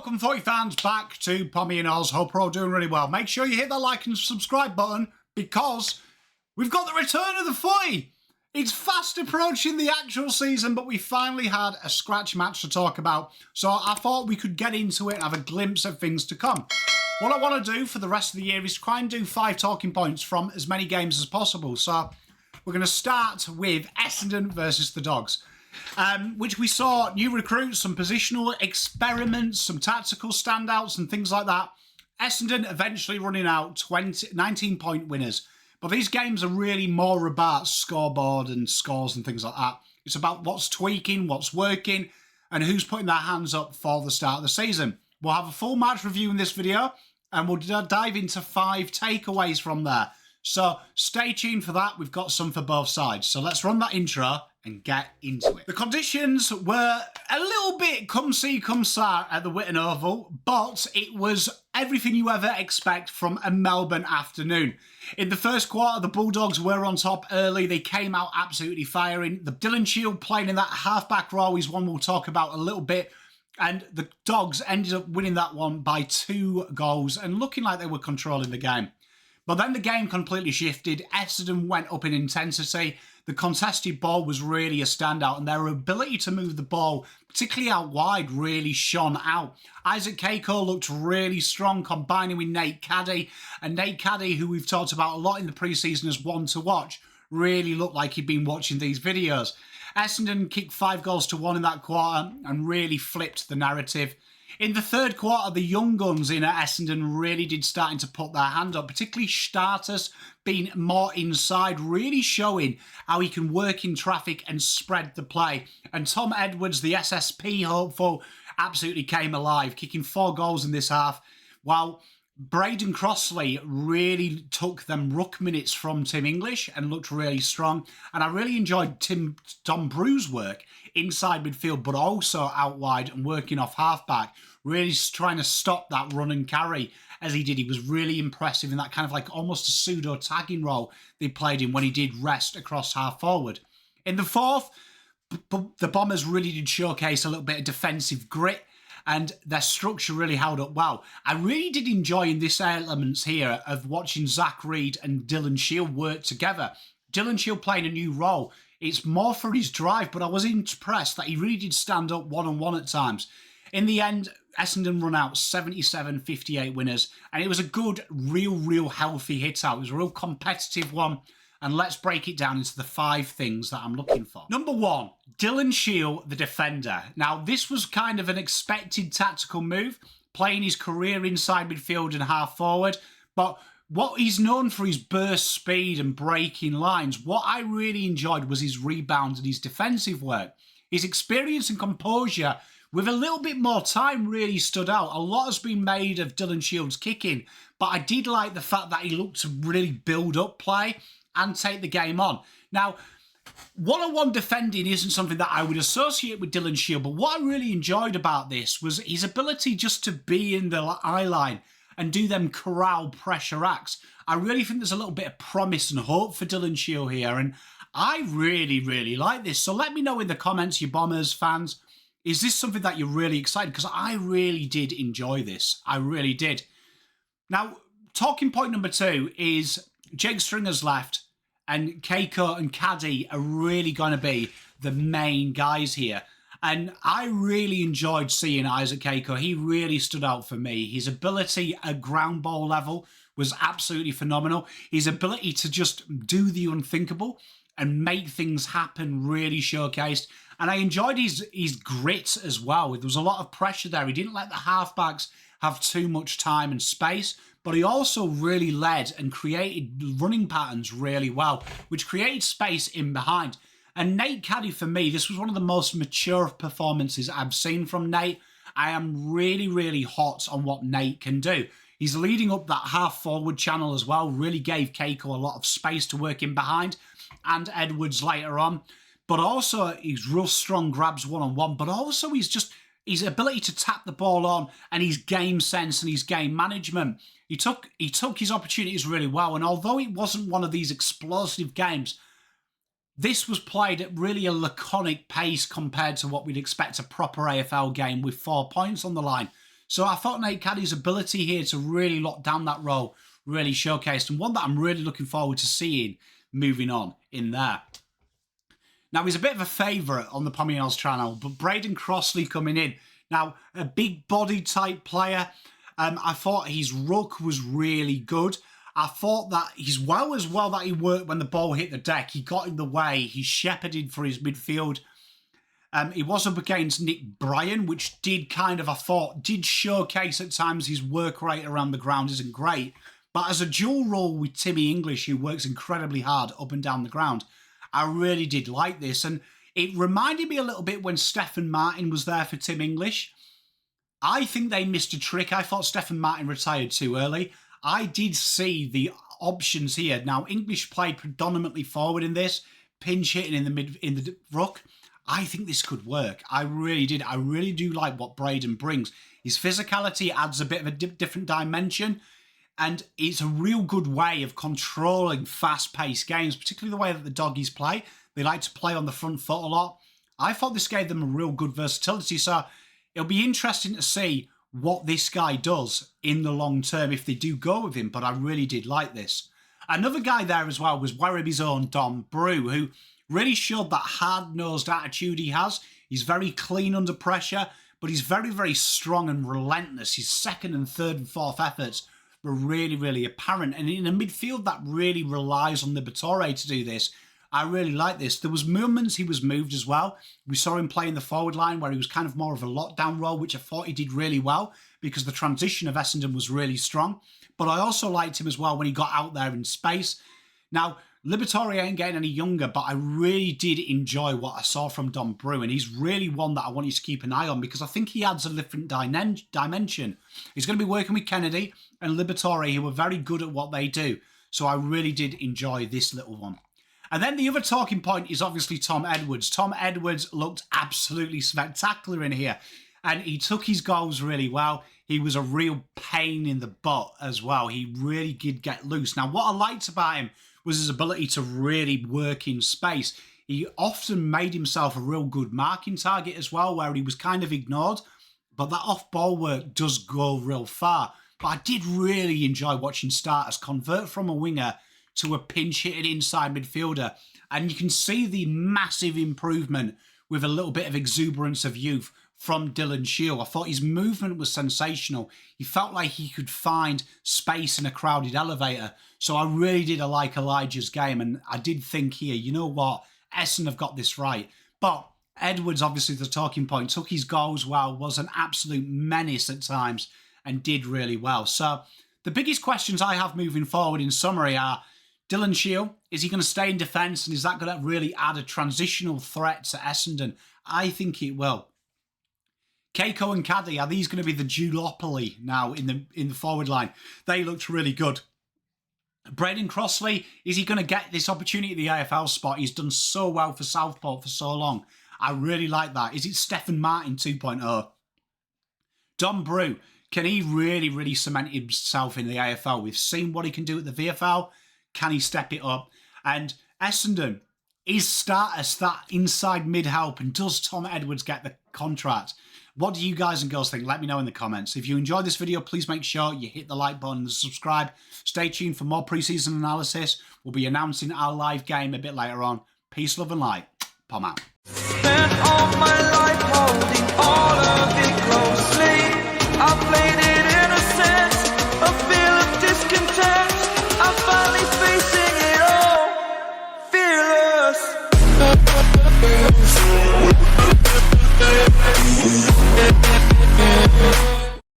Welcome, Footy fans, back to Pommy and Oz. Hope we're all doing really well. Make sure you hit that like and subscribe button because we've got the return of the Footy. It's fast approaching the actual season, but we finally had a scratch match to talk about. So I thought we could get into it and have a glimpse of things to come. What I want to do for the rest of the year is try and do 5 talking points from as many games as possible. So we're going to start with Essendon versus the Dogs. Which we saw new recruits, some positional experiments, some tactical standouts and things like that. Essendon eventually running out 19-point winners. But these games are really more about scoreboard and scores and things like that. It's about what's tweaking, what's working, and who's putting their hands up for the start of the season. We'll have a full match review in this video, and we'll dive into 5 takeaways from there. So stay tuned for that. We've got some for both sides. So let's run that intro and get into it. The conditions were a little bit come see, come sa at the Whitton Oval, but it was everything you ever expect from a Melbourne afternoon. In the first quarter, the Bulldogs were on top early. They came out absolutely firing. The Shiel playing in that half-back role is one we'll talk about a little bit. And the Dogs ended up winning that one by 2 goals and looking like they were controlling the game. But then the game completely shifted. Essendon went up in intensity. The contested ball was really a standout, and their ability to move the ball, particularly out wide, really shone out. Isaac Kako looked really strong, combining with Nate Caddy. And Nate Caddy, who we've talked about a lot in the pre-season as one to watch, really looked like he'd been watching these videos. Essendon kicked 5 goals to 1 in that quarter and really flipped the narrative. In the third quarter, the young guns in Essendon really did starting to put their hand up, particularly Tsatas being more inside, really showing how he can work in traffic and spread the play. And Tom Edwards, the SSP hopeful, absolutely came alive, kicking 4 goals in this half, while Brayden Crossley really took them ruck minutes from Tim English and looked really strong. And I really enjoyed Tom Brew's work inside midfield, but also out wide and working off halfback, really trying to stop that run and carry as he did. He was really impressive in that kind of like almost a pseudo tagging role they played in when he did rest across half forward. In the fourth, the Bombers really did showcase a little bit of defensive grit, and their structure really held up well. I really did enjoy in this elements here of watching Zach Reed and Dylan Shiel work together. Dylan Shiel playing a new role. It's more for his drive, but I was impressed that he really did stand up one-on-one at times. In the end, Essendon run out 77-58 winners, and it was a good, real healthy hit out. It was a real competitive one. And let's break it down into the 5 things that I'm looking for. Number 1, Dylan Shiel, the defender. Now, this was kind of an expected tactical move, playing his career inside midfield and half forward. But what he's known for his burst speed and breaking lines, what I really enjoyed was his rebounds and his defensive work. His experience and composure with a little bit more time really stood out. A lot has been made of Dylan Shield's kicking, but I did like the fact that he looked to really build up play and take the game on. Now, one-on-one defending isn't something that I would associate with Dylan Shiel, but what I really enjoyed about this was his ability just to be in the eye line and do them corral pressure acts. I really think there's a little bit of promise and hope for Dylan Shiel here, and I really like this. So let me know in the comments, you Bombers fans, is this something that you're really excited? Because I really did enjoy this. I really did. Now, talking point number 2 is Jake Stringer's left, and Kako and Caddy are really going to be the main guys here. And I really enjoyed seeing Isaac Kako. He really stood out for me. His ability at ground ball level was absolutely phenomenal. His ability to just do the unthinkable and make things happen really showcased. And I enjoyed his grit as well. There was a lot of pressure there. He didn't let the halfbacks have too much time and space, but he also really led and created running patterns really well, which created space in behind. And Nate Caddy, for me, this was one of the most mature performances I've seen from Nate. I am really hot on what Nate can do. He's leading up that half-forward channel as well, really gave Kako a lot of space to work in behind, and Edwards later on. But also, he's real strong grabs one-on-one, but also his ability to tap the ball on and his game sense and his game management. He took his opportunities really well, and although it wasn't one of these explosive games, this was played at really a laconic pace compared to what we'd expect a proper AFL game with 4 points on the line. So I thought Nate Caddy's ability here to really lock down that role really showcased, and one that I'm really looking forward to seeing moving on in there. Now, he's a bit of a favourite on the Pommy Earls channel, but Brayden Crossley coming in. Now, a big body type player. I thought his ruck was really good. I thought that as well that he worked when the ball hit the deck. He got in the way. He shepherded for his midfield. He was up against Nick Bryan, which did kind of, I thought, did showcase at times his work rate around the ground isn't great. But as a dual role with Timmy English, who works incredibly hard up and down the ground, I really did like this. And it reminded me a little bit when Stephen Martin was there for Tim English. I think they missed a trick. I thought Stephen Martin retired too early. I did see the options here. Now, English played predominantly forward in this, pinch hitting in the ruck. I think this could work. I really did. I really do like what Brayden brings. His physicality adds a bit of a different dimension, and it's a real good way of controlling fast-paced games, particularly the way that the Doggies play. They like to play on the front foot a lot. I thought this gave them a real good versatility, so it'll be interesting to see what this guy does in the long term if they do go with him, but I really did like this. Another guy there as well was Werriby's own Dom Brew, who really showed that hard-nosed attitude he has. He's very clean under pressure, but he's very, very strong and relentless. His second and third and fourth efforts were really, really apparent. And in a midfield that really relies on Liberatore to do this, I really like this. There was moments he was moved as well. We saw him play in the forward line where he was kind of more of a lockdown role, which I thought he did really well because the transition of Essendon was really strong. But I also liked him as well when he got out there in space. Now, Liberatore ain't getting any younger, but I really did enjoy what I saw from Dom Brew, and he's really one that I want you to keep an eye on because I think he adds a different dimension. He's going to be working with Kennedy and Liberatore, who are very good at what they do, so I really did enjoy this little one. And then the other talking point is obviously Tom Edwards. Tom Edwards looked absolutely spectacular in here, and he took his goals really well. He was a real pain in the butt as well. He really did get loose. Now, what I liked about him was his ability to really work in space. He often made himself a real good marking target as well, where he was kind of ignored, but that off-ball work does go real far. But I did really enjoy watching Tsatas convert from a winger to a pinch-hitting inside midfielder, and you can see the massive improvement with a little bit of exuberance of youth from Dylan Shiel. I thought his movement was sensational. He felt like he could find space in a crowded elevator. So I really did like Elijah's game, and I did think here, you know what, Essendon have got this right. But Edwards, obviously the talking point, took his goals well, was an absolute menace at times, and did really well. So the biggest questions I have moving forward in summary are, Dylan Shiel, is he going to stay in defence, and is that going to really add a transitional threat to Essendon? I think it will. Kako and Caddy, are these going to be the duopoly now in the forward line? They looked really good. Brayden Crossley, is he going to get this opportunity at the AFL spot? He's done so well for Southport for so long. I really like that. Is it Stephen Martin 2.0? Dom Brew, can he really, really cement himself in the AFL? We've seen what he can do at the VFL. Can he step it up? And Essendon, is Tsatas that inside mid-help, and does Tom Edwards get the contract? What do you guys and girls think? Let me know in the comments. If you enjoyed this video, please make sure you hit the like button and subscribe. Stay tuned for more pre-season analysis. We'll be announcing our live game a bit later on. Peace, love and light. Pom out. Spent all my life holding all of it closely.